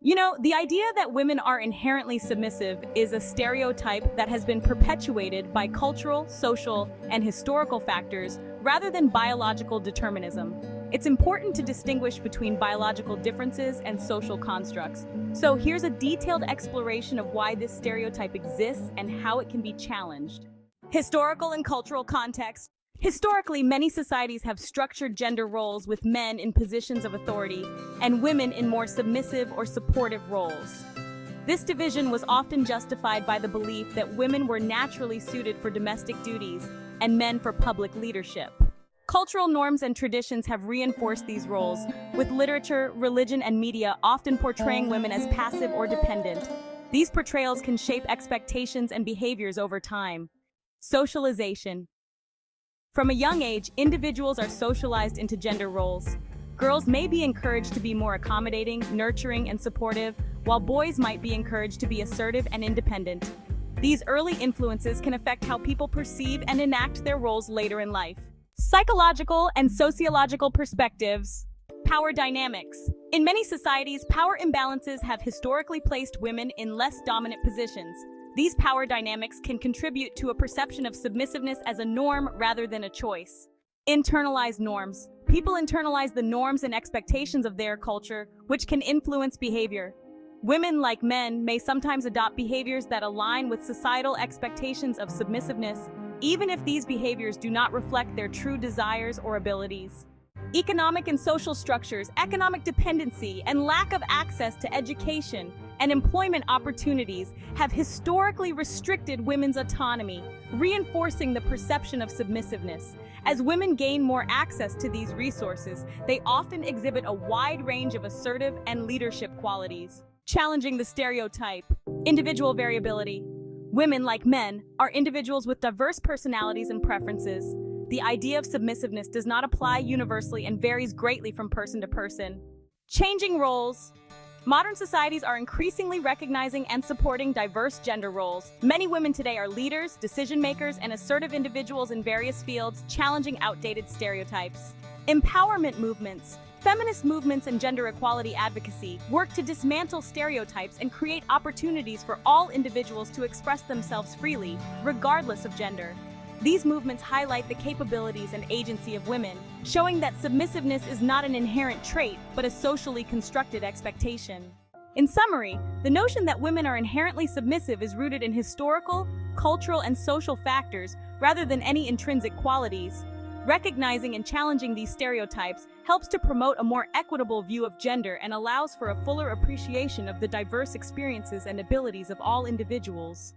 The idea that women are inherently submissive is a stereotype that has been perpetuated by cultural, social, and historical factors rather than biological determinism. It's important to distinguish between biological differences and social constructs. So here's a detailed exploration of why this stereotype exists and how it can be challenged. Historical and cultural context. Historically, many societies have structured gender roles with men in positions of authority and women in more submissive or supportive roles. This division was often justified by the belief that women were naturally suited for domestic duties and men for public leadership. Cultural norms and traditions have reinforced these roles, with literature, religion, and media often portraying women as passive or dependent. These portrayals can shape expectations and behaviors over time. Socialization. From a young age, individuals are socialized into gender roles. Girls may be encouraged to be more accommodating, nurturing, and supportive, while boys might be encouraged to be assertive and independent. These early influences can affect how people perceive and enact their roles later in life. Psychological and sociological perspectives. Power dynamics. In many societies, power imbalances have historically placed women in less dominant positions. These power dynamics can contribute to a perception of submissiveness as a norm rather than a choice. Internalized norms. People internalize the norms and expectations of their culture, which can influence behavior. Women, like men, may sometimes adopt behaviors that align with societal expectations of submissiveness, even if these behaviors do not reflect their true desires or abilities. Economic and social structures, economic dependency, and lack of access to education and employment opportunities have historically restricted women's autonomy, reinforcing the perception of submissiveness. As women gain more access to these resources, they often exhibit a wide range of assertive and leadership qualities. Challenging the stereotype. Individual variability. Women, like men, are individuals with diverse personalities and preferences. The idea of submissiveness does not apply universally and varies greatly from person to person. Changing roles. Modern societies are increasingly recognizing and supporting diverse gender roles. Many women today are leaders, decision makers, and assertive individuals in various fields, challenging outdated stereotypes. Empowerment movements. Feminist movements and gender equality advocacy work to dismantle stereotypes and create opportunities for all individuals to express themselves freely, regardless of gender. These movements highlight the capabilities and agency of women, showing that submissiveness is not an inherent trait, but a socially constructed expectation. In summary, the notion that women are inherently submissive is rooted in historical, cultural, and social factors rather than any intrinsic qualities. Recognizing and challenging these stereotypes helps to promote a more equitable view of gender and allows for a fuller appreciation of the diverse experiences and abilities of all individuals.